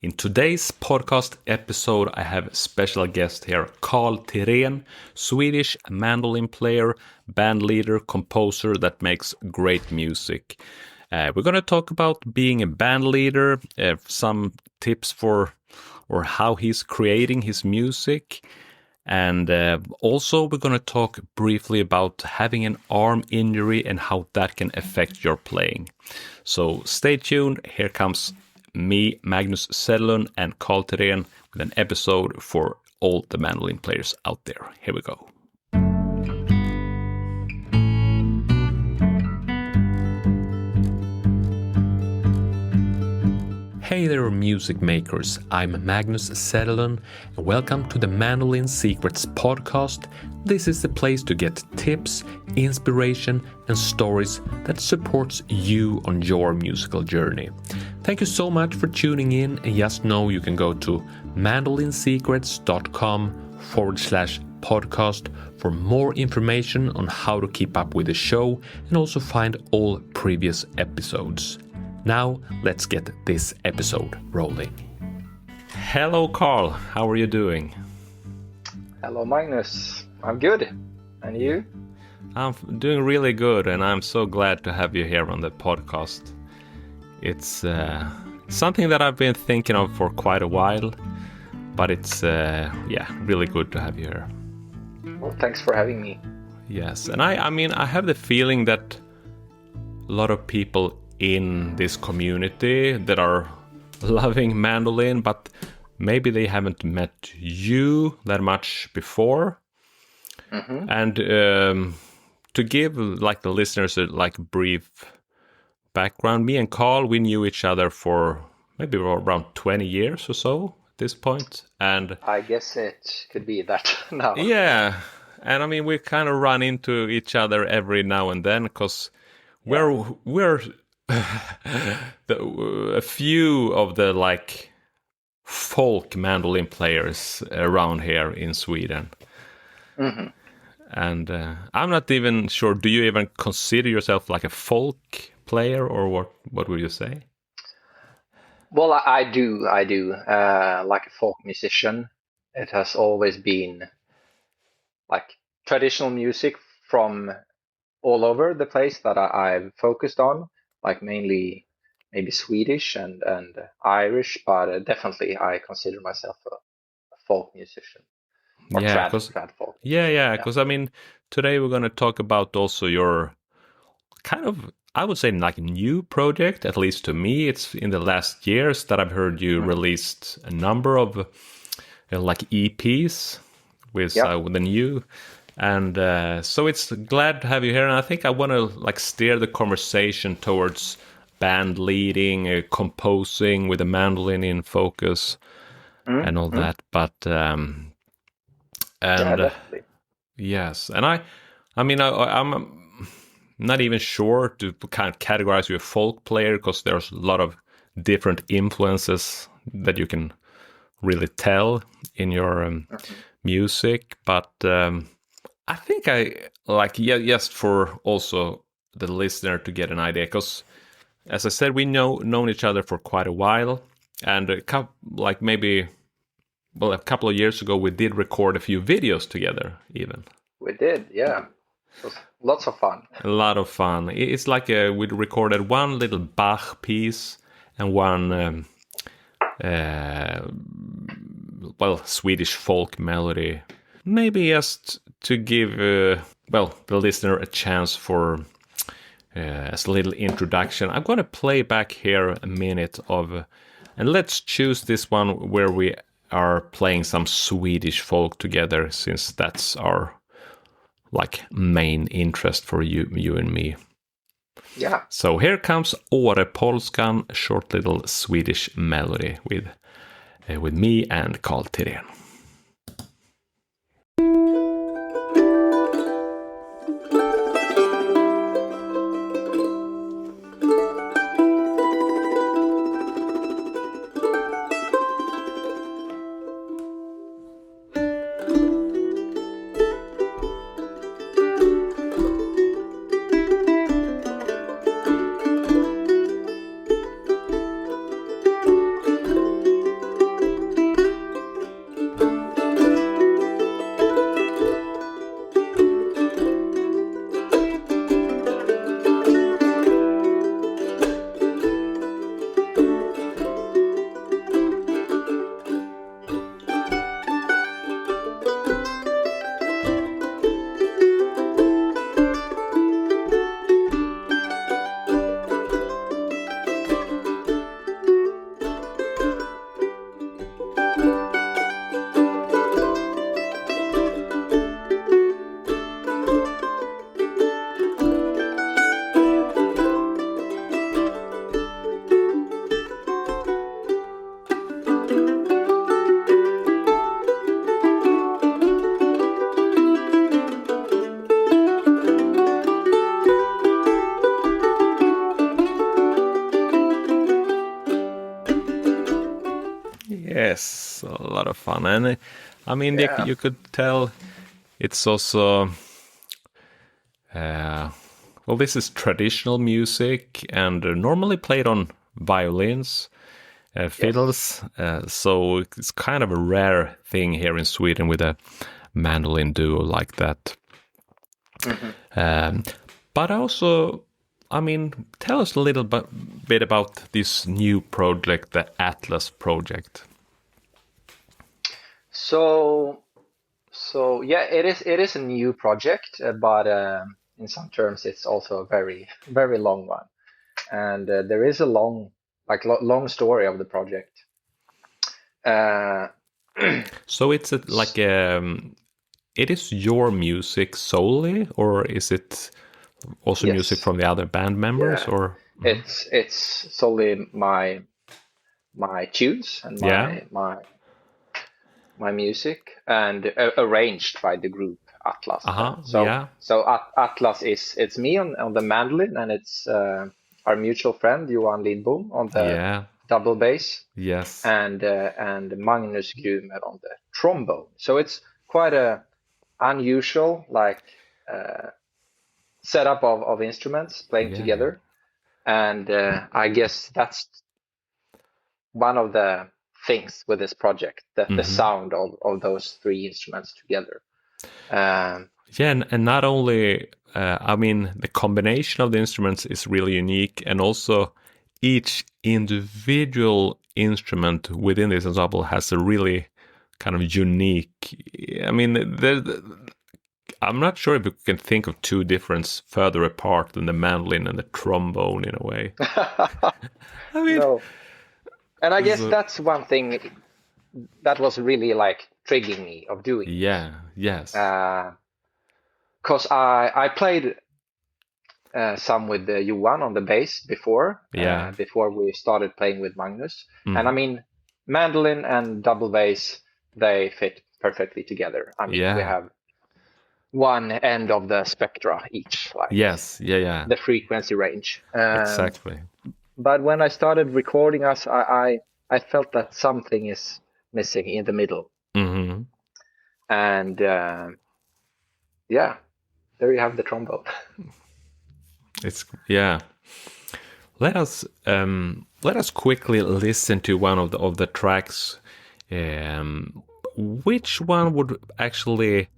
In today's podcast episode, I have a special guest here, Karl Tirén, Swedish mandolin player, band leader, composer that makes great music. We're going to talk about being a band leader, some tips for or how he's creating his music. And also we're going to talk briefly about having an arm injury and how that can affect your playing. So stay tuned. Here comes me, Magnus Zetterlund, and Karl Tirén with an episode for all the mandolin players out there. Here we go. Hey there, music makers. I'm Magnus Zetterlund, and welcome to the Mandolin Secrets podcast. This is the place to get tips, inspiration, and stories that supports you on your musical journey. Thank you so much for tuning in, and just know you can go to mandolinsecrets.com/podcast for more information on how to keep up with the show and also find all previous episodes. Now, let's get this episode rolling. Hello, Karl. How are you doing? Hello, Magnus. I'm good. And you? I'm doing really good, and I'm so glad to have you here on the podcast. It's something that I've been thinking of for quite a while, but it's, really good to have you here. Well, thanks for having me. Yes, and I have the feeling that a lot of people in this community that are loving mandolin, but maybe they haven't met you that much before. Mm-hmm. And to give the listeners a brief background, me and Karl, we knew each other for maybe around 20 years or so at this point. And I guess it could be that now. Yeah, and we kind of run into each other every now and then because we're a few of the folk mandolin players around here in Sweden. Mm-hmm. And I'm not even sure, do you even consider yourself like a folk player, or what would you say? Well, I do like a folk musician. It has always been traditional music from all over the place that I've focused on. Mainly maybe Swedish and Irish, but definitely I consider myself a folk musician. Or trad folk. Yeah, because today we're going to talk about also your kind of, I would say, new project, at least to me. It's in the last years that I've heard you released a number of EPs with the new. And so it's glad to have you here, and I think I want to steer the conversation towards band leading, composing with the mandolin in focus, and all that. But yes, and I'm not even sure to kind of categorize you a folk player because there's a lot of different influences that you can really tell in your music, but. I think just for also the listener to get an idea, because as I said, we known each other for quite a while, and a couple of years ago we did record a few videos together. Even we did, yeah. It was lots of fun. A lot of fun. It's we recorded one little Bach piece and one Swedish folk melody. Maybe just to give the listener a chance for as a little introduction, I'm going to play back here a minute of, and let's choose this one where we are playing some Swedish folk together, since that's our main interest for you and me. Yeah. So here comes Årepolskan, a short little Swedish melody with me and Karl Tirén. Yes, a lot of fun. And I mean, Yeah. you could tell it's also, well, this is traditional music and normally played on violins, Yes. fiddles. So it's kind of a rare thing here in Sweden with a mandolin duo like that. Hmm. Um, but also, I mean, tell us a little bit about this new project, the Atlas project. So, yeah, it is a new project, but in some terms, it's also a very very long one. And there is a long story of the project. Uh, So it's like it is your music solely, or is it also music yes, from the other band members? yeah, Or it's solely my tunes and yeah, my music, and arranged by the group Atlas. Then. So yeah, Atlas is it's me on the mandolin, and it's our mutual friend Johan Lindblom on the yeah, double bass, yes, and Magnus Grumer on the trombone. So it's quite a unusual setup of instruments playing yeah. together, and I guess that's one of the things with this project, the Hmm. sound of those three instruments together. Um, Yeah, and not only, I mean, the combination of the instruments is really unique, and also each individual instrument within this ensemble has a really kind of unique. I mean, I'm not sure if you can think of two different further apart than the mandolin and the trombone in a way. I mean, no, and I guess so, that's one thing that was really like triggering me of doing this, yeah, yes, because I played some with Johan on the bass yeah, before we started playing with Magnus. And I hmm, mean, mandolin and double bass, they fit perfectly together. I mean, we yeah, have one end of the spectra each, like yes, yeah, yeah, the frequency range. exactly. But when I started recording us, I felt that something is missing in the middle. Hmm. And yeah, there you have the trombone. It's yeah. Let us quickly listen to one of the tracks. Which one would actually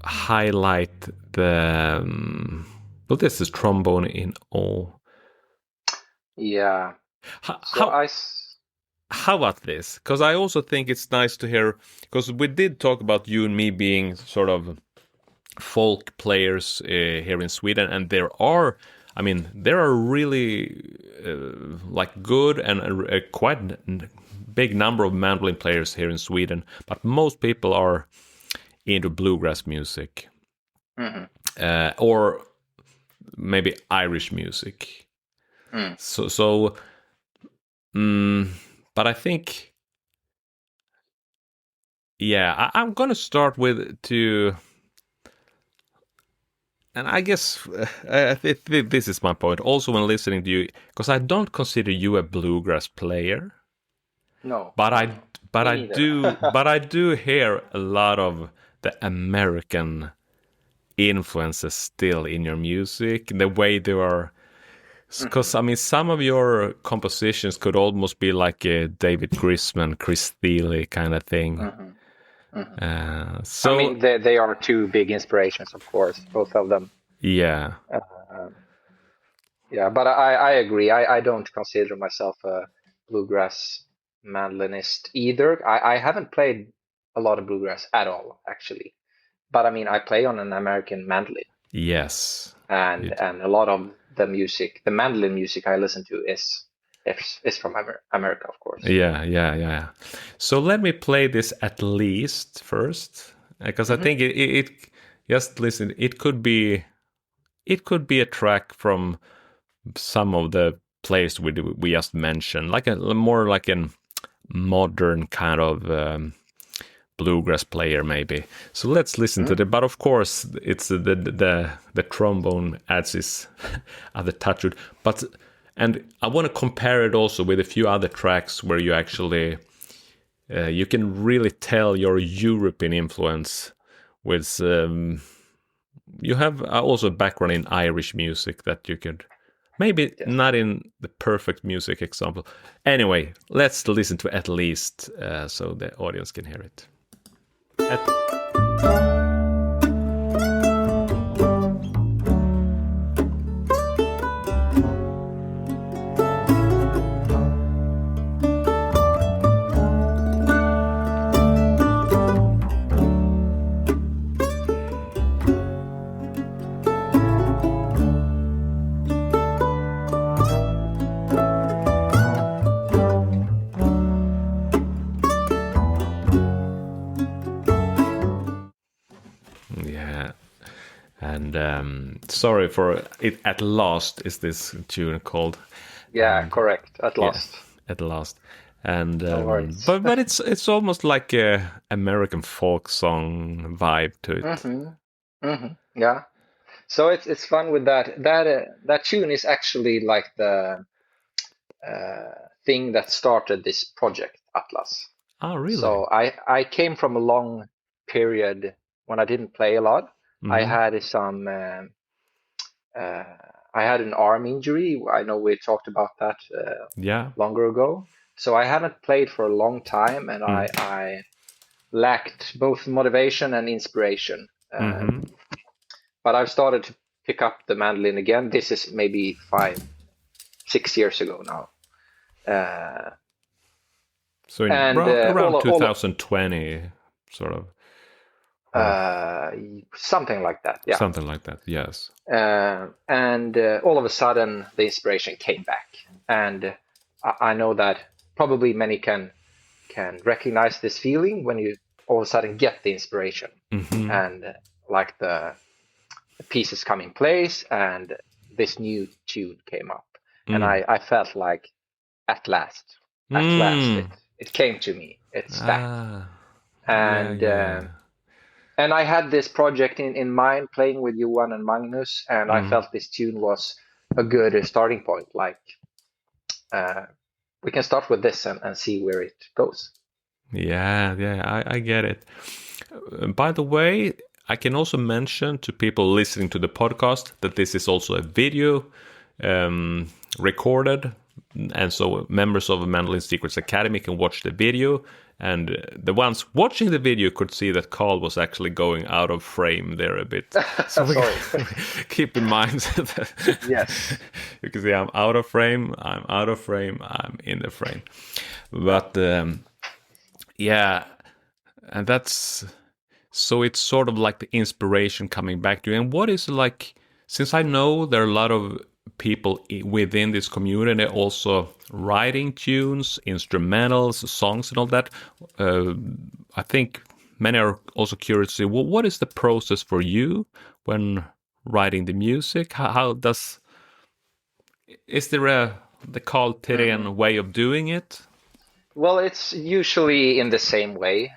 highlight the? Well, this is trombone in all. Yeah. How So how, how about this? Because I also think it's nice to hear. Because we did talk about you and me being sort of folk players here in Sweden, and I mean, there are really like good and a quite big number of mandolin players here in Sweden, but most people are into bluegrass music mhm. or maybe Irish music. Mm. So, mm, but I think, yeah, I'm gonna start with to. And I guess this is my point. Also, when listening to you, because I don't consider you a bluegrass player, No, but no, I no. but Me I neither. do but I do hear a lot of the American influences still in your music. The way they are, because Hmm. I mean, some of your compositions could almost be like a David Grisman, Chris Steele kind of thing. Hmm. Hmm. I So mean, they are two big inspirations, of course, both of them. yeah, Um, yeah, but I agree. I don't consider myself a bluegrass mandolinist either. I haven't played a lot of bluegrass at all, actually. But I mean, I play on an American mandolin, yes. and a lot of the music, the mandolin music I listen to is from America, of course. Yeah, yeah, yeah. So let me play this at least first, because I Hmm. think it just listen. It could be a track from some of the plays we just mentioned, like a more like a modern kind of bluegrass player maybe. So let's listen to Mm. that. But of course, it's the trombone adds this other touch to it. But And I want to compare it also with a few other tracks where you actually you can really tell your European influence with. You have also a background in Irish music that you could maybe not in the perfect music example. Anyway, let's listen to At Least so the audience can hear it. Yeah. And sorry for it. At Last is this tune called? Yeah, And, correct. At last. Yeah, At Last. And No worries. but it's almost like a American folk song vibe to it. Yeah. So it's fun with that. That tune is actually like the thing that started this project, Atlas. Oh, really? So I came from a long period when I didn't play a lot. I had some I had an arm injury. I know we talked about that longer ago. So I haven't played for a long time, and I lacked both motivation and inspiration. But I've started to pick up the mandolin again. This is maybe 5-6 years ago now. So around 2020, sort of. Something like that, yeah. Something like that, yes. And all of a sudden, the inspiration came back. And I know that probably many can recognize this feeling when you all of a sudden get the inspiration. And like the pieces come in place, and this new tune came up. And I felt like, at last, it came to me. It's back. And and I had this project in mind, playing with Johan and Magnus, and I felt this tune was a good starting point. Like, we can start with this and see where it goes. Yeah, I get it. By the way, I can also mention to people listening to the podcast that this is also a video recorded, and so members of the Mandolin Secrets Academy can watch the video, and the ones watching the video could see that Karl was actually going out of frame there a bit. So keep in mind that yes, you can see I'm out of frame, I'm in the frame. But yeah, and that's so it's sort of like the inspiration coming back to you. And what is like, since I know there are a lot of people within this community also writing tunes, instrumentals, songs, and all that. I think many are also curious to see, well, what is the process for you when writing the music? Is there the Karl Tirén way of doing it? Well, it's usually in the same way.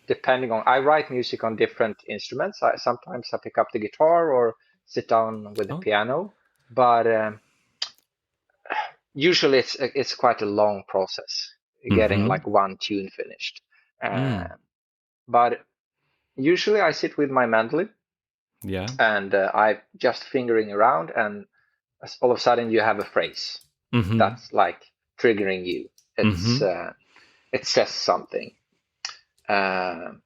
Depending on, I write music on different instruments. Sometimes I pick up the guitar or sit down with the piano. But usually it's quite a long process getting like one tune finished. But usually I sit with my mandolin, and I just fingering around, and all of a sudden you have a phrase that's like triggering you. It's it says something, and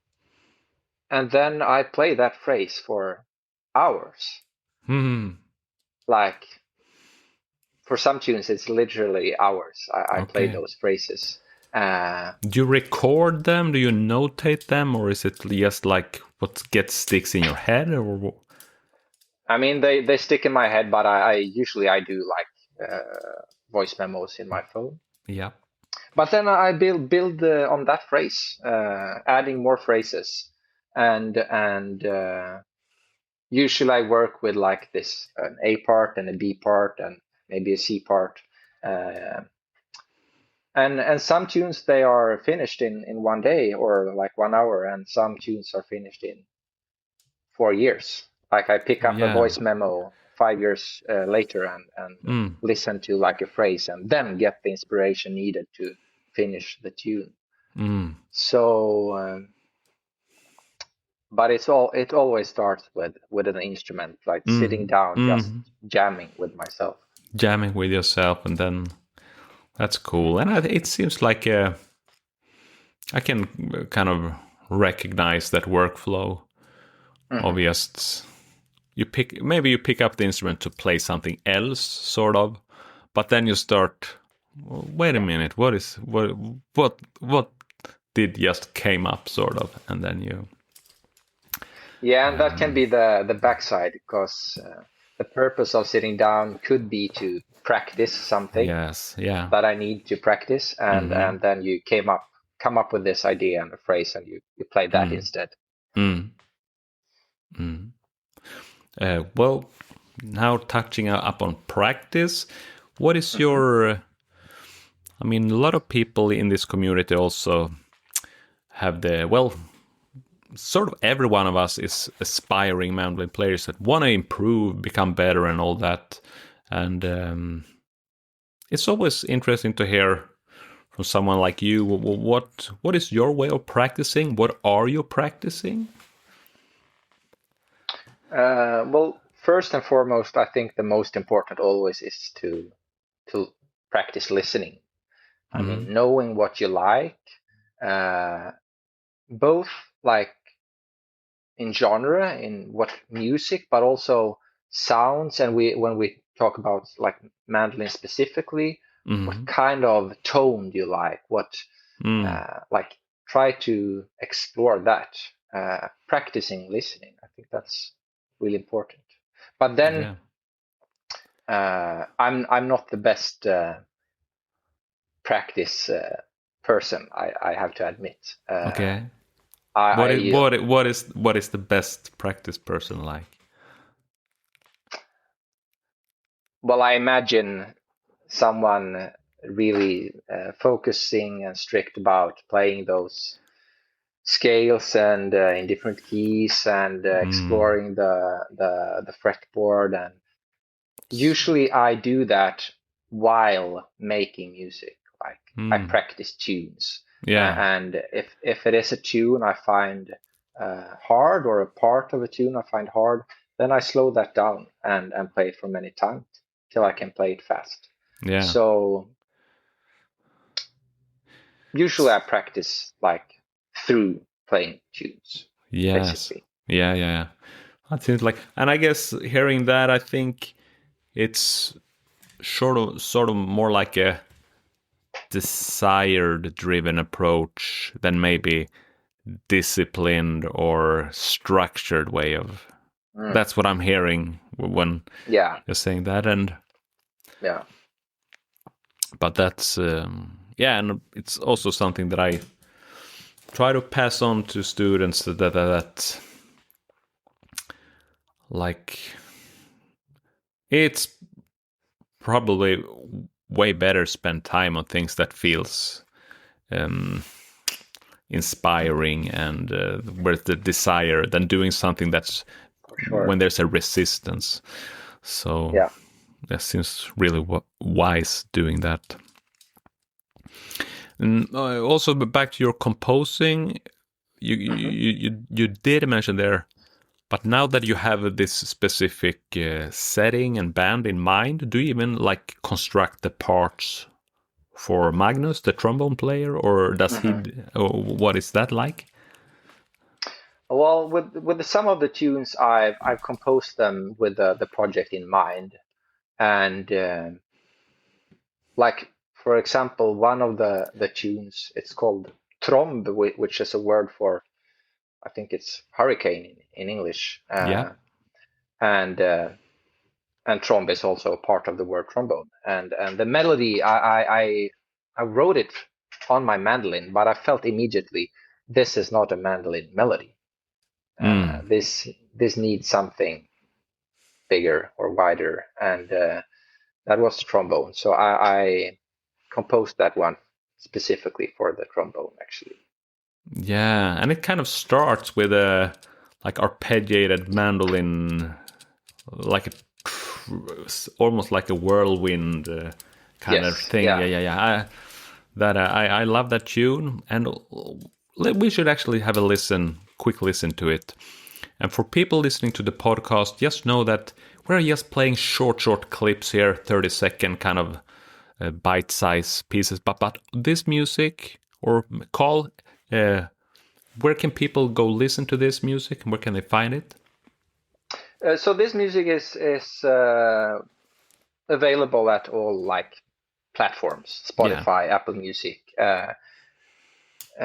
then I play that phrase for hours. Like, for some tunes, it's literally hours. I play those phrases. Do you record them? Do you notate them? Or is it just like what sticks in your head? Or I mean, they stick in my head, but I usually do like voice memos in my phone. Yeah. But then I build on that phrase, adding more phrases, and usually I work with like this, an A part and a B part and maybe a C part. And some tunes, they are finished in one day or like 1 hour, and some tunes are finished in 4 years. Like I pick up a voice memo 5 years later and listen to like a phrase and then get the inspiration needed to finish the tune. So, but it always starts with an instrument, like sitting down, just jamming with myself. Jamming with yourself, and then that's cool. And it seems like I can kind of recognize that workflow of just you pick up the instrument to play something else, sort of, but then you start. Wait a minute, what did just came up, sort of, and then you. Yeah, and that can be the backside, because the purpose of sitting down could be to practice something. Yes, yeah. That I need to practice, and then you come up with this idea and a phrase, and you play that instead. Well, now touching up on practice, what is your? I mean, a lot of people in this community also have sort of every one of us is aspiring mandolin players that want to improve, become better, and all that. And it's always interesting to hear from someone like you. What is your way of practicing? What are you practicing? Well, first and foremost, I think the most important always is to practice listening. I mean, knowing what you like, both like in genre, in what music, but also sounds. And when we talk about like mandolin specifically, what kind of tone do you like? What like try to explore that. Practicing listening, I think that's really important. But then I'm not the best practice person. I have to admit. Okay. What is the best practice person like? Well, I imagine someone really focusing and strict about playing those scales and in different keys and exploring the fretboard. And usually I do that while making music. Like I practice tunes. And if it is a tune I find hard, or a part of a tune I find hard, then I slow that down and play it for many times till I can play it fast. So usually I practice like through playing tunes. Yes. Basically. Yeah. I think and I guess hearing that, I think it's sort of more like a desired-driven approach than maybe disciplined or structured way of. That's what I'm hearing when you're saying that, and but that's and it's also something that I try to pass on to students that like it's probably way better spend time on things that feels inspiring and with the desire than doing something that's when there's a resistance. So that seems really wise doing that. And also back to your composing, you did mention there, but now that you have this specific setting and band in mind, do you even like construct the parts for Magnus, the trombone player, or does he? Or what is that like? Well, with some of the tunes, I've composed them with the project in mind, and like for example, one of the tunes, it's called trombe, which is a word for, I think it's hurricane in English. And trombe is also a part of the word trombone. And the melody, I wrote it on my mandolin, but I felt immediately this is not a mandolin melody. This needs something bigger or wider, and that was the trombone. So I composed that one specifically for the trombone, actually. Yeah, and it kind of starts with a like arpeggiated mandolin, like almost like a whirlwind kind of Yes, thing. yeah. Yeah. I love that tune, and we should actually have a quick listen to it. And for people listening to the podcast, just know that we're just playing short clips here, 30-second kind of bite-sized pieces. But this music, or Carl, where can people go listen to this music, and where can they find it? So this music is available at all like platforms, Spotify, Apple Music,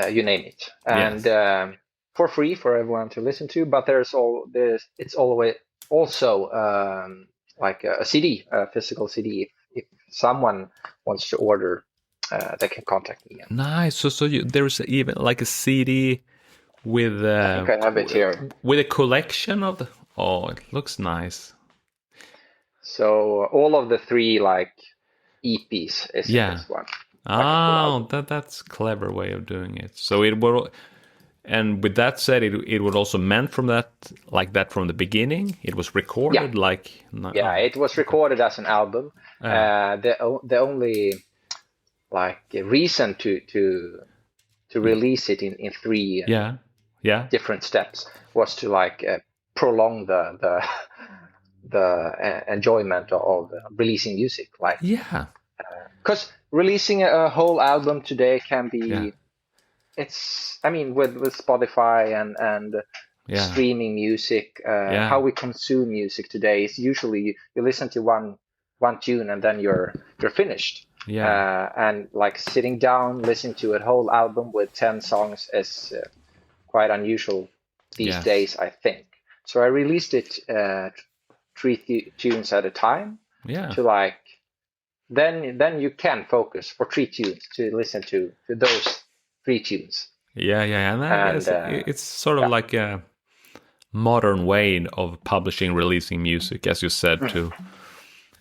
you name it, and for free for everyone to listen to. But it's always also like a CD, a physical CD. If someone wants to order, they can contact me. Nice. So there's even like a CD with I think I have it here. with a collection of the. Oh, it looks nice. So all of the 3 like EPs is in this one. Oh, that's clever way of doing it. So it will, and with that said, it would also meant from that like that from the beginning. It was recorded like. It was recorded as an album. The only like reason to release it in 3 different steps was to like prolong the enjoyment of releasing music, like because releasing a whole album today can be it's I mean with Spotify and streaming music, how we consume music today is usually you listen to one tune and then you're finished, and like sitting down listening to a whole album with 10 songs is quite unusual these days, I think. So I released it 3 tunes at a time to like then you can focus for 3 tunes to listen to those 3 tunes. And it's sort of like a modern way of publishing, releasing music, as you said, to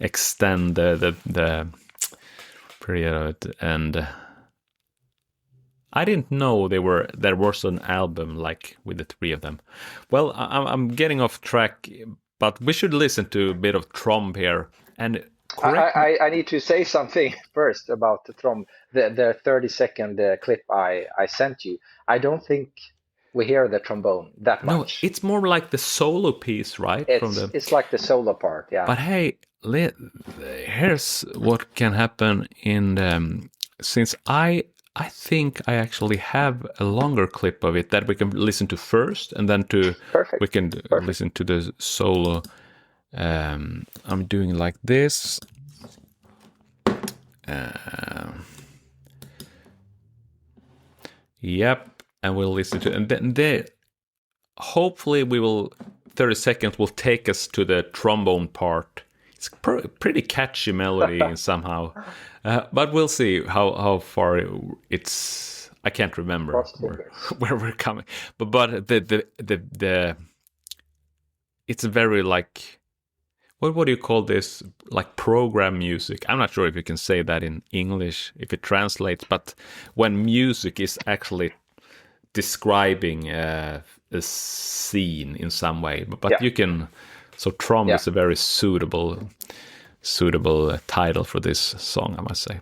extend the period. And I didn't know there was an album like with the 3 of them. Well, I'm getting off track, but we should listen to a bit of Tromb here. And I need to say something first about the Tromb. The 30-second clip I sent you. I don't think we hear the trombone that much. No, it's more like the solo piece, right? It's like the solo part, yeah. But hey, here's what can happen in since I think I actually have a longer clip of it that we can listen to first, and then we can listen to the solo. I'm doing like this. Yep, and we'll listen to, and then hopefully 30 seconds will take us to the trombone part. It's pretty catchy melody somehow, but we'll see how far it's. I can't remember where we're coming, but the it's very like. What do you call this? Like program music? I'm not sure if you can say that in English, if it translates, but when music is actually describing a scene in some way. But you can... So Tromb is a very suitable title for this song, I must say.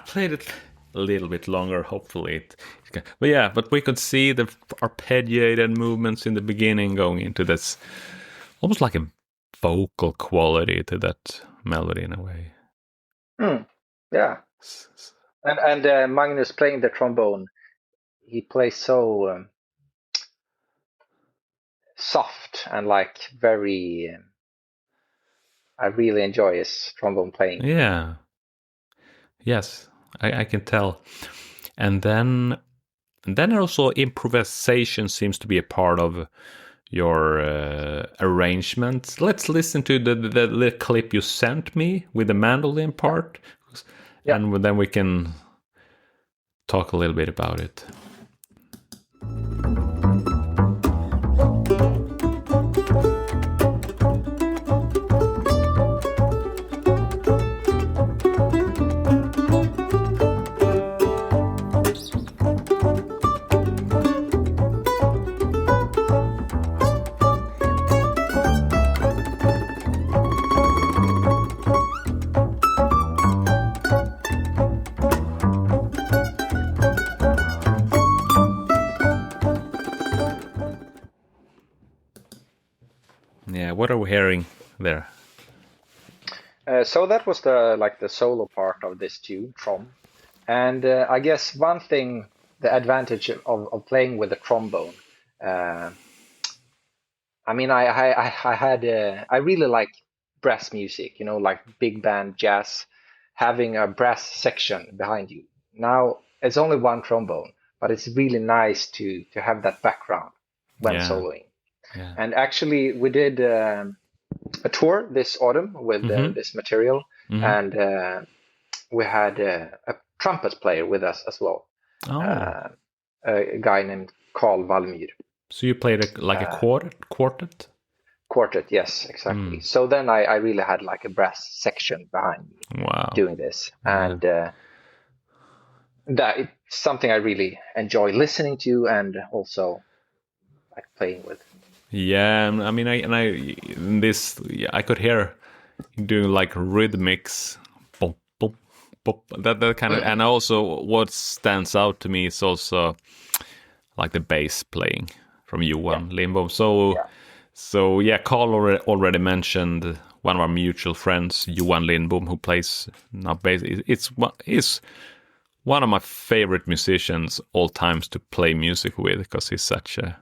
Played it a little bit longer, hopefully. But we could see the arpeggiated movements in the beginning going into this almost like a vocal quality to that melody in a way. Yeah. And Magnus playing the trombone, he plays so soft and like very. I really enjoy his trombone playing. Yeah. Yes, I can tell. And then also improvisation seems to be a part of your arrangements. Let's listen to the clip you sent me with the mandolin part, Yeah. and then we can talk a little bit about it. Yeah, what are we hearing there? So that was the solo part of this tune, Trom. And I guess one thing, the advantage of playing with the trombone. I mean, I really like brass music, like big band jazz, having a brass section behind you. Now it's only one trombone, but it's really nice to have that background when Yeah, soloing. yeah. And actually, we did a tour this autumn with this material, and we had a trumpet player with us as well, Oh, a guy named Karl Valmyr. so you played like a quartet? Quartet, yes, exactly. So then I really had like a brass section behind me Wow. doing this, and that it's something I really enjoy listening to and also like playing with. Yeah, I mean, I could hear doing like rhythmics, bop, bop, bop, that kind of, and also what stands out to me is also like the bass playing from Johan Lindblom. So yeah, Carl already mentioned one of our mutual friends, Johan Lindblom, who plays now bass. He's one of my favorite musicians all times to play music with, because he's such a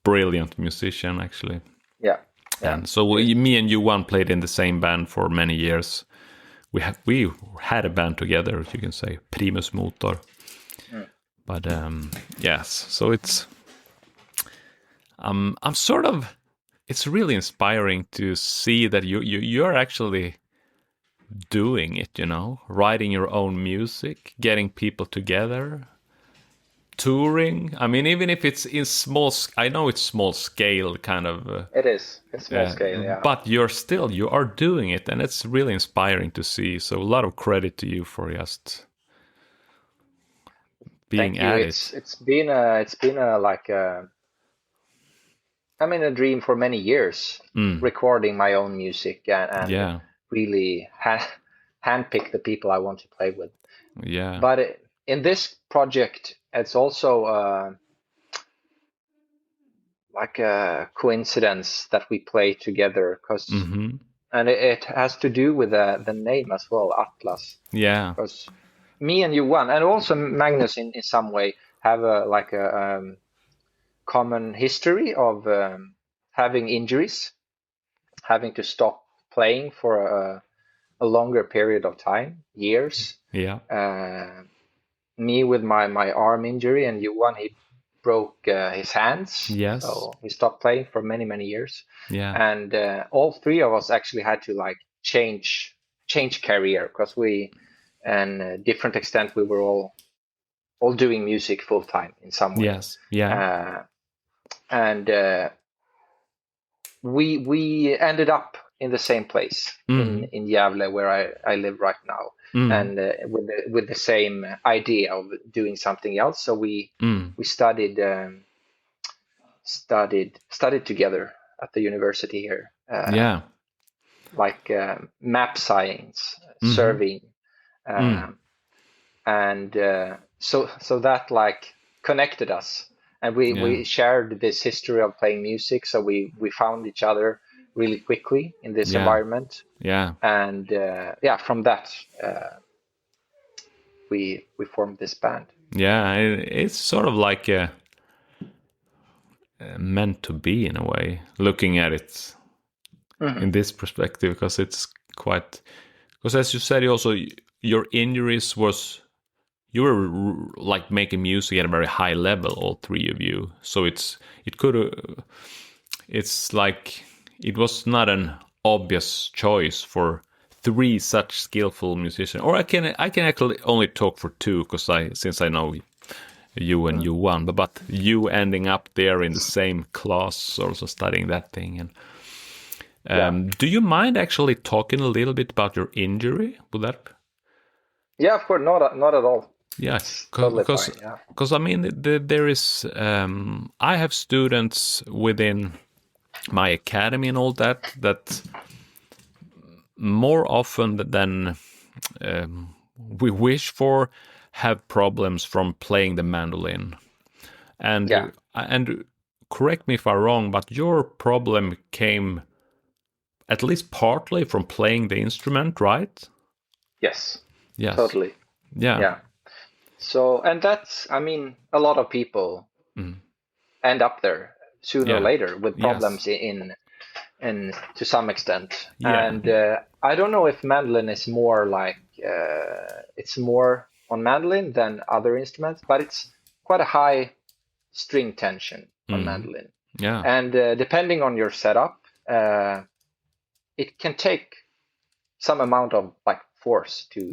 brilliant musician actually. Yeah, And so me and Johan played in the same band for many years. We had a band together, if you can say, Primus Motor. But yes, so it's I'm sort of, it's really inspiring to see that you're actually doing it, writing your own music, getting people together, touring. I mean, even if it's in I know it's small scale kind of. it is. It's small scale, yeah. But you are doing it, and it's really inspiring to see. So a lot of credit to you for just being Thank you. at It's it. it's been a like a a dream for many years, recording my own music and Yeah, really handpick the people I want to play with. yeah, But in this project, it's also like a coincidence that we play together, and it has to do with the name as well, Atlas. yeah, Because me and Johan, and also Magnus in some way, have a common history of having injuries, having to stop playing for a longer period of time, years. yeah, Me with my arm injury, and Johan, he broke his hands, yes, so he stopped playing for many years. yeah, And all three of us actually had to like change career, because we, and different extent, we were all doing music full time in some way. yes, yeah, And we ended up in the same place in Gävle, where I live right now, and with the same idea of doing something else. So we studied together at the university here, yeah, like map science, surveying, and so that like connected us, and we shared this history of playing music. So we found each other really quickly in this environment, yeah, and from that we formed this band. Yeah, it's sort of like meant to be in a way, looking at it in this perspective, because it's quite. Because as you said, your injuries was you were like making music at a very high level, all three of you. So it's like it was not an obvious choice for three such skillful musicians. Or I can actually only talk for two, because since I know you and Johan, but you ending up there in the same class, also studying that thing. And do you mind actually talking a little bit about your injury? Would that? Yeah, of course, not at all. Yeah, Totally fine. Yeah. Because I mean, there is. I have students within my academy and all that more often than we wish for have problems from playing the mandolin. And correct me if I'm wrong, but your problem came at least partly from playing the instrument, right? Yes. Yes. Totally. Yeah. So, and that's, I mean, a lot of people end up there sooner or later with problems in to some extent. Yeah. And I don't know if mandolin is more like it's more on mandolin than other instruments, but it's quite a high string tension on mandolin. Yeah. And depending on your setup, it can take some amount of like force to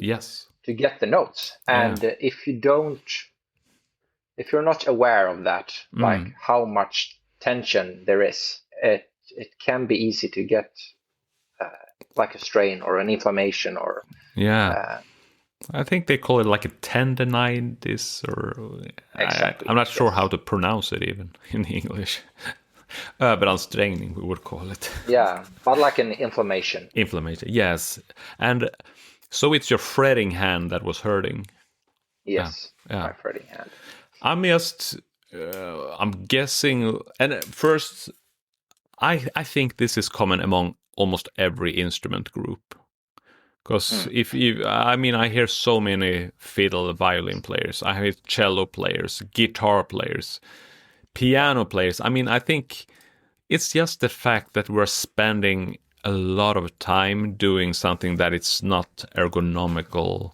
get the notes. And if you're not aware of that, like how much tension there is, it can be easy to get like a strain or an inflammation or I think they call it like a tendonitis, or exactly. I'm not sure how to pronounce it even in English. Ansträngning we would call it. Yeah, but like an inflammation. Inflammation, yes. And so it's your fretting hand that was hurting. Yes, my fretting hand. I'm guessing, and first, I think this is common among almost every instrument group. Because I hear so many fiddle, violin players, I hear cello players, guitar players, piano players. I think it's just the fact that we're spending a lot of time doing something that it's not ergonomical.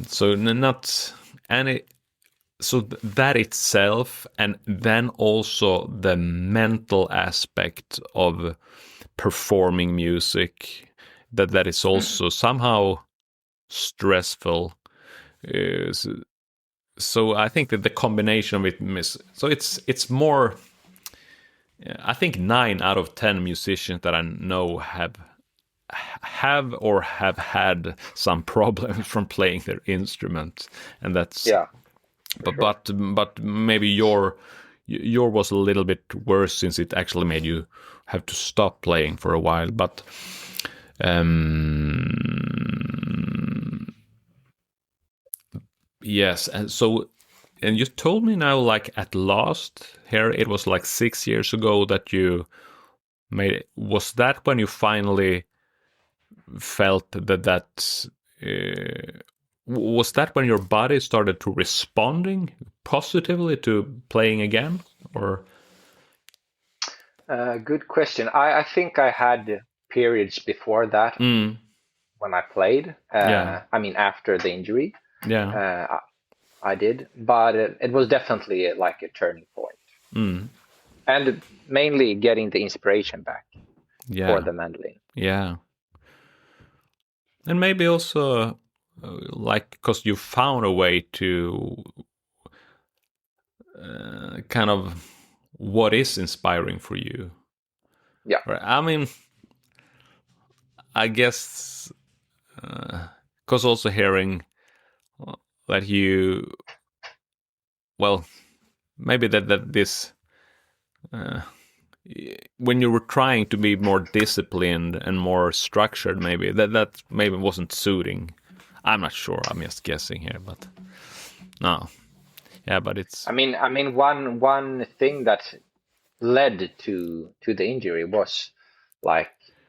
So not any. So that itself, and then also the mental aspect of performing music, that is also somehow stressful. So I think that the combination of it, so it's more. I think 9 out of 10 musicians that I know have or have had some problems from playing their instrument, and that's But maybe your was a little bit worse, since it actually made you have to stop playing for a while. But yes, and you told me now, like at last here, it was like 6 years ago that you made it. Was that when you finally felt that was that when your body started to responding positively to playing again, or? Good question. I think I had periods before that when I played. After the injury, I did, but it was definitely like a turning point, and mainly getting the inspiration back for the mandolin. Yeah, and maybe also. Like, because you found a way to kind of what is inspiring for you. Yeah. I guess because also hearing that maybe that this when you were trying to be more disciplined and more structured, maybe that maybe wasn't suiting. I'm not sure. I'm just guessing here, but no. Yeah, but it's. One thing that led to the injury was like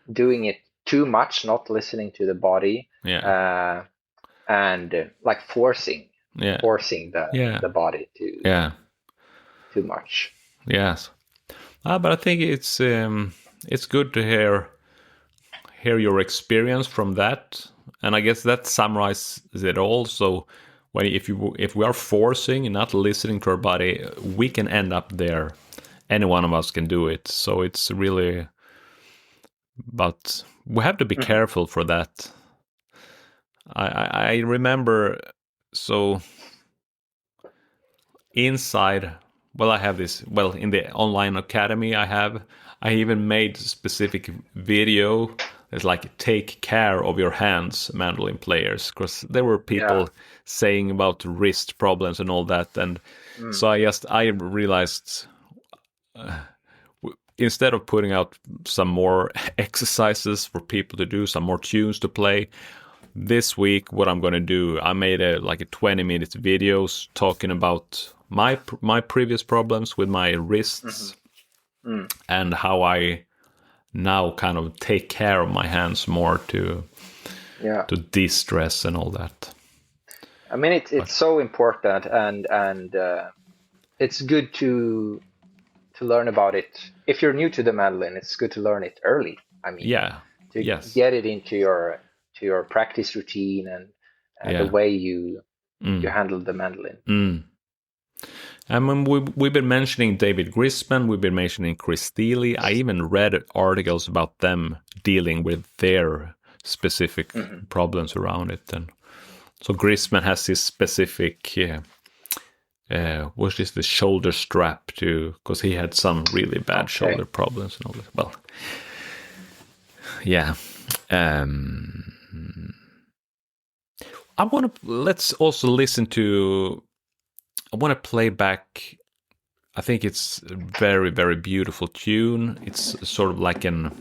doing it too much, not listening to the body. Yeah. and like forcing Yeah. the body to too much. Yes. But I think it's good to hear your experience from that, and I guess that summarizes it all. So if we are forcing and not listening to our body, we can end up there. Any one of us can do it. So it's really, but we have to be careful for that. I remember, so inside, well, I have this, well, in the online academy I even made specific video. It's like, take care of your hands, mandolin players, because there were people saying about wrist problems and all that. And so I realized, instead of putting out some more exercises for people to do, some more tunes to play, this week what I'm going to do, I made a 20-minute videos talking about my previous problems with my wrists and how I now kind of take care of my hands more to de-stress and all that. I mean, it's so important, and it's good to learn about it. If you're new to the mandolin, it's good to learn it early. I mean, to get it into your practice routine and the way you handle the mandolin. I mean, we've been mentioning David Grisman, we've been mentioning Chris Steele. I even read articles about them dealing with their specific problems around it. And so Grisman has this specific, what is the shoulder strap to, because he had some really bad shoulder problems and all that. Well, yeah. Let's also listen to, I want to play back, I think it's a very, very beautiful tune. It's sort of like an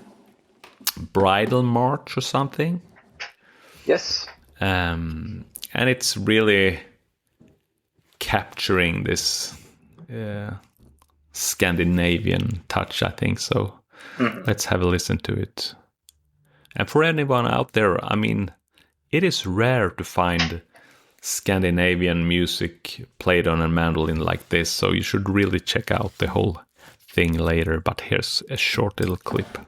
bridal march or something. Yes. And it's really capturing this Scandinavian touch, I think. So let's have a listen to it. And for anyone out there, I mean, it is rare to find Scandinavian music played on a mandolin like this, so you should really check out the whole thing later. But here's a short little clip.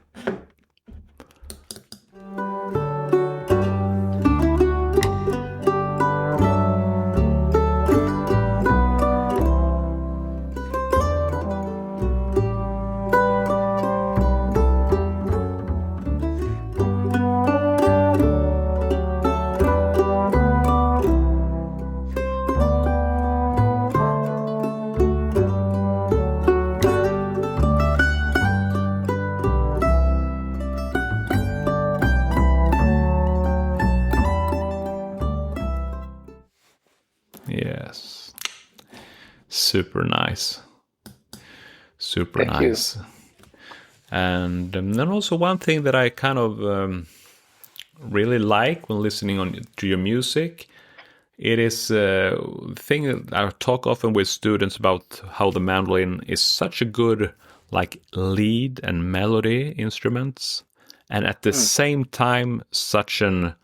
Yes. Super nice. Super Thank nice. You. And then also one thing that I kind of really like when listening to your music, it is a thing that I talk often with students about, how the mandolin is such a good lead and melody instruments, and at the same time such an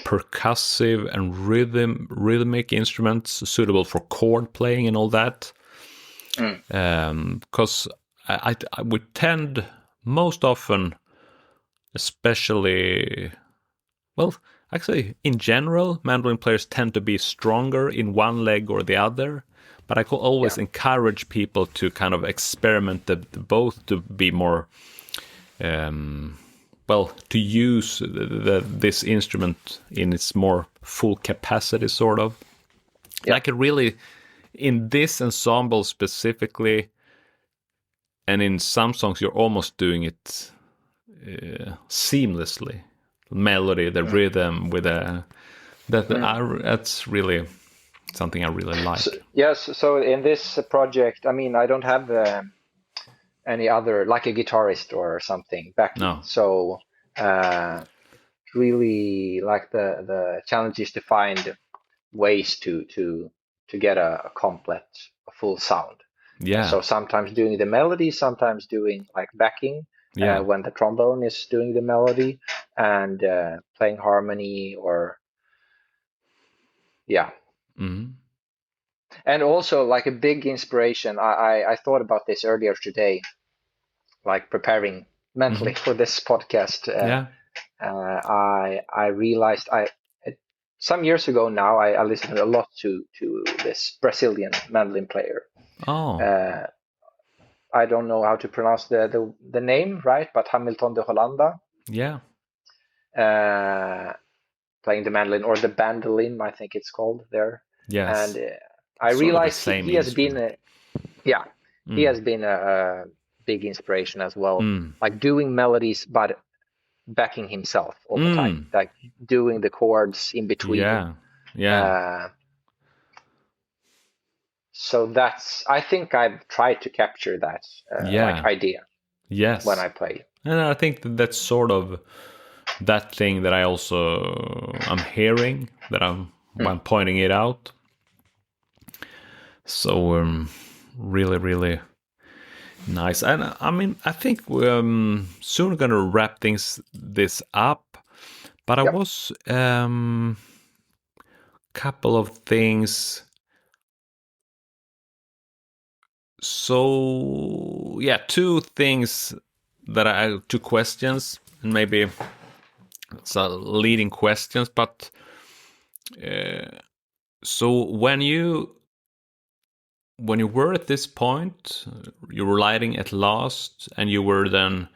percussive and rhythmic instruments suitable for chord playing and all that. Because I would tend most often, especially, well, actually in general, mandolin players tend to be stronger in one leg or the other, but I could always encourage people to kind of experiment both, to be more to use this instrument in its more full capacity, sort of. Yeah. Like, really, in this ensemble specifically, and in some songs, you're almost doing it seamlessly. Melody, the rhythm, with that's really something I really like. So in this project, I mean, I don't have any other, like a guitarist or something back. No. So really, like, the challenge is to find ways to get a full sound. Yeah. So sometimes doing the melody, sometimes doing backing when the trombone is doing the melody, and playing harmony, or Yeah. Mm-hmm. And also like a big inspiration, I thought about this earlier today, like preparing mentally for this podcast. Yeah. I realized some years ago now I listened a lot to this Brazilian mandolin player. Oh. I don't know how to pronounce the name right, but Hamilton de Holanda. Yeah. Playing the mandolin, or the bandolin, I think it's called there. Yes. And I Sort of the realized same he has been instrument. he has been a big inspiration as well. Mm. Like doing melodies, but backing himself all the time, Mm. like doing the chords in between. Yeah. Yeah. So I think I've tried to capture that like idea Yes. when I play. And I think that's sort of that thing that I also I'm hearing, that I'm pointing it out. So really, really nice. And I mean, I think we're soon gonna wrap this up. But I was couple of things. So yeah, two questions, and maybe it's a leading questions. But so when you were at this point, you were writing at last, and you were then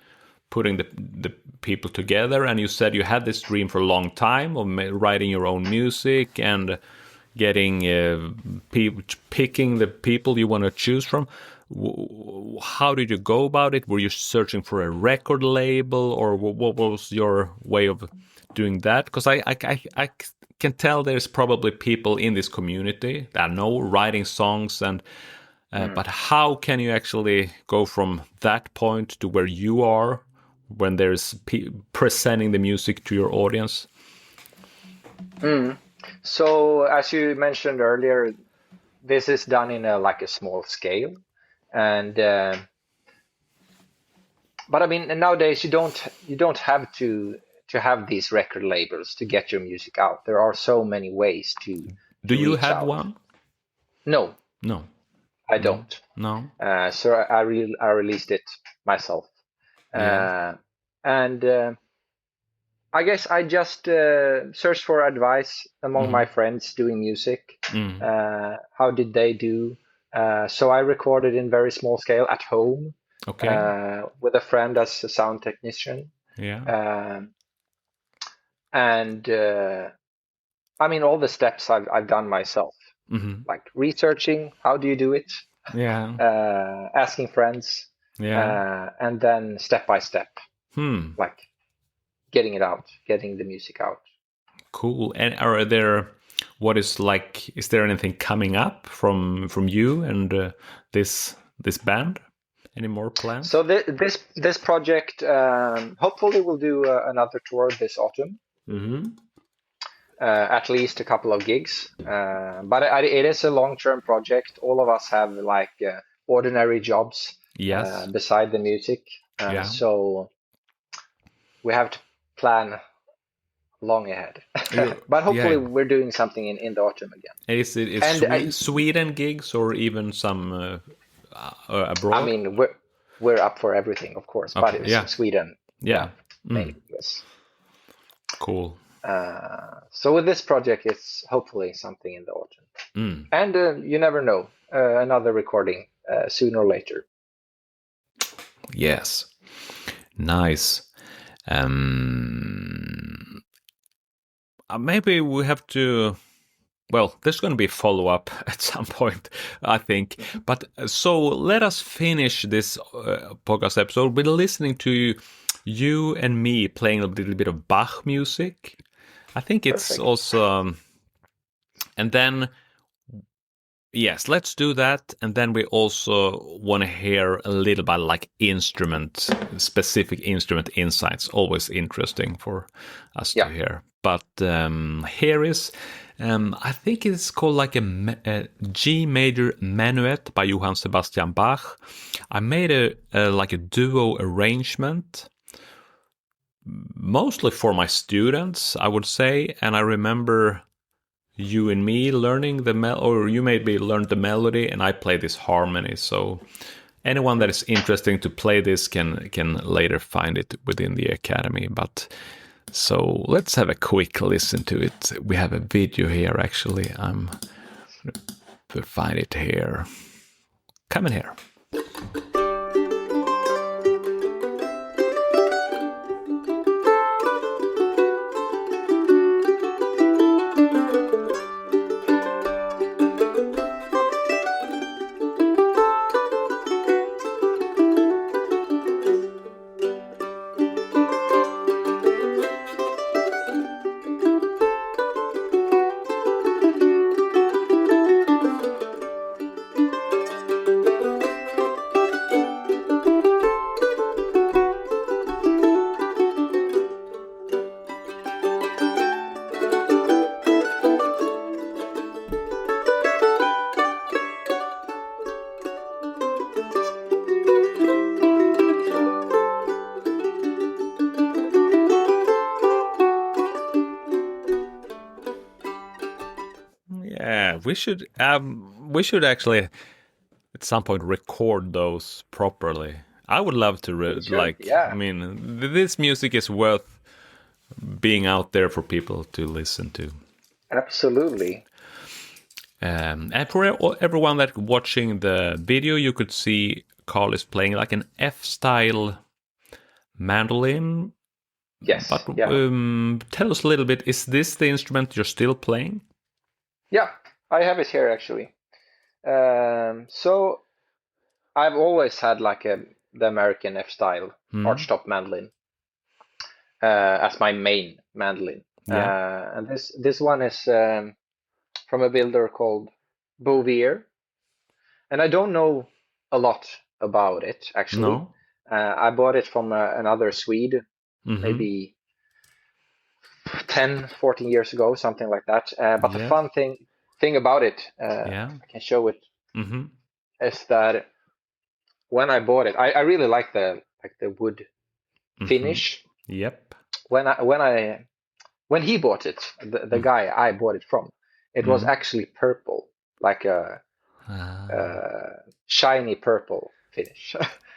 putting the people together, and you said you had this dream for a long time of writing your own music and getting picking the people you want to choose from. How did you go about it? Were you searching for a record label, or what was your way of doing that? Because I can tell there's probably people in this community that know writing songs, and but how can you actually go from that point to where you are when there's presenting the music to your audience? So as you mentioned earlier, this is done in a small scale, and but I mean nowadays you don't have to have these record labels to get your music out. There are so many ways to Do you reach have out. one? No, I don't. No. So I released it myself, and I guess I just searched for advice among my friends doing music. How did they do? So I recorded in very small scale at home, with a friend as a sound technician. And I mean, all the steps I've done myself, like researching, how do you do it? Asking friends, and then step by step, like getting it out, getting the music out. Cool. And are there, is there anything coming up from you and this band? Any more plans? So this project, hopefully we'll do another tour this autumn. At least a couple of gigs, but it is a long-term project. All of us have ordinary jobs beside the music, so we have to plan long ahead. But hopefully we're doing something in the autumn again. Is it Sweden gigs, or even some abroad? I mean, we're up for everything, of course, but it's Sweden. Mainly, yes. Cool. So with this project, it's hopefully something in the autumn. And you never know, another recording sooner or later. Yes. Nice. Maybe we have to... Well, there's going to be a follow-up at some point, I think. But so let us finish this podcast episode with listening to you and me playing a little bit of Bach music. I think it's perfect. Also... and then... Yes, let's do that. And then we also want to hear a little about specific instrument insights. Always interesting for us to hear. But here is... I think it's called a G major Menuet by Johann Sebastian Bach. I made a duo arrangement, mostly for my students, I would say. And I remember you and me learning or you maybe learned the melody and I play this harmony. So anyone that is interesting to play this can later find it within the academy. But so let's have a quick listen to it. We have a video here actually. I'm to find it here. Come in here. Yeah, we should actually at some point record those properly. I would love to I mean, this music is worth being out there for people to listen to. Absolutely. And for everyone that watching the video, you could see Karl is playing like an F-style mandolin. Yes. But tell us a little bit, is this the instrument you're still playing? Yeah, I have it here actually. So I've always had like the American F-style archtop mandolin as my main mandolin. Yeah. And this one is from a builder called Bouvier. And I don't know a lot about it actually. No. I bought it from another Swede, maybe 10, 14 years ago, something like that. But the fun thing about it, I can show it, is that when I bought it, I really like the wood finish. Yep. When he bought it, the guy I bought it from, it was actually purple, like a shiny purple finish.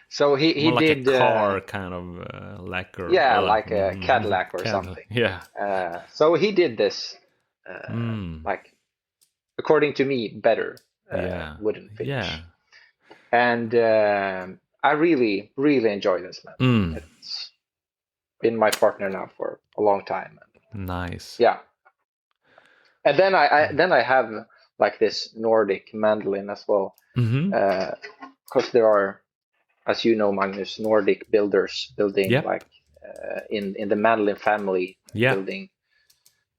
So he more did like a car kind of lacquer. Yeah, like a Cadillac or something. Yeah. So he did this, like according to me, better wooden finish. Yeah. And I really, really enjoy this man. It's been my partner now for a long time. Nice. Yeah. And then I have like this Nordic mandolin as well, because there are, as you know, Magnus, Nordic builders building like in the mandolin family, building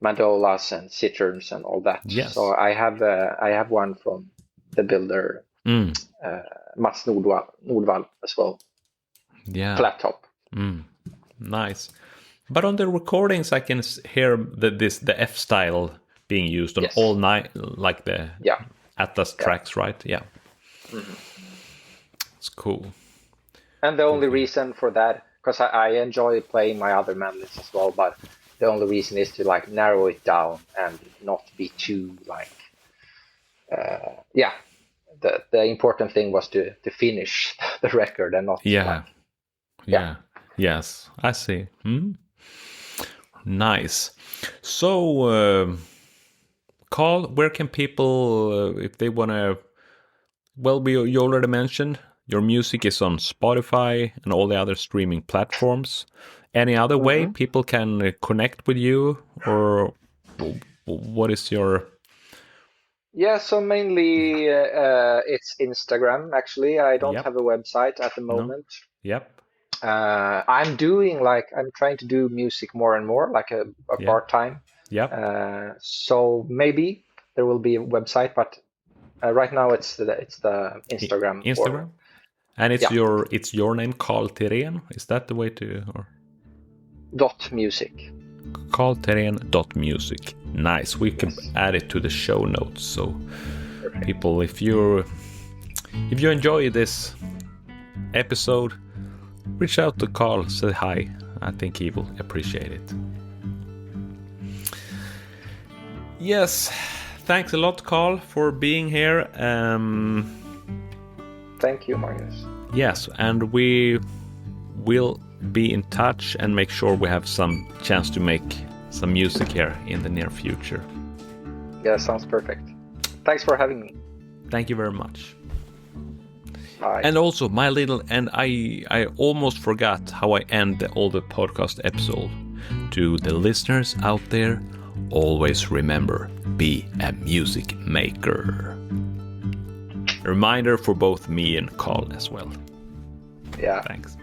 mandolas and citterns and all that. Yes. So I have one from the builder Mats Nordvall as well. Yeah. Flat top. Nice. But on the recordings, I can hear the F style being used on all night, like the Atlas tracks, right? Yeah. It's cool. And the only reason for that, because I enjoy playing my other mandolins as well, but the only reason is to like narrow it down and not be too like, the important thing was to finish the record and not. Yes, I see. Nice. So, Karl, where can people, if they want to, well, you already mentioned your music is on Spotify and all the other streaming platforms. Any other way people can connect with you, or what is your... Yeah, so mainly it's Instagram, actually. I don't have a website at the moment. No. Yep. I'm trying to do music more and more, like a part-time. Yep. So maybe there will be a website, but right now it's the Instagram. Instagram? And it's your name, Karl Tirén? Is that the way to... Or? .music. KarlTirén.music. Nice. We can add it to the show notes. So people, if you enjoy this episode, reach out to Karl, say hi. I think he will appreciate it. Yes, thanks a lot, Karl, for being here. Thank you, Magnus. Yes, and we will be in touch and make sure we have some chance to make some music here in the near future. Yeah, sounds perfect. Thanks for having me. Thank you very much. Bye. And also, I almost forgot how I end all the podcast episode. To the listeners out there, always remember, be a music maker. A reminder for both me and Karl as well. Yeah. Thanks.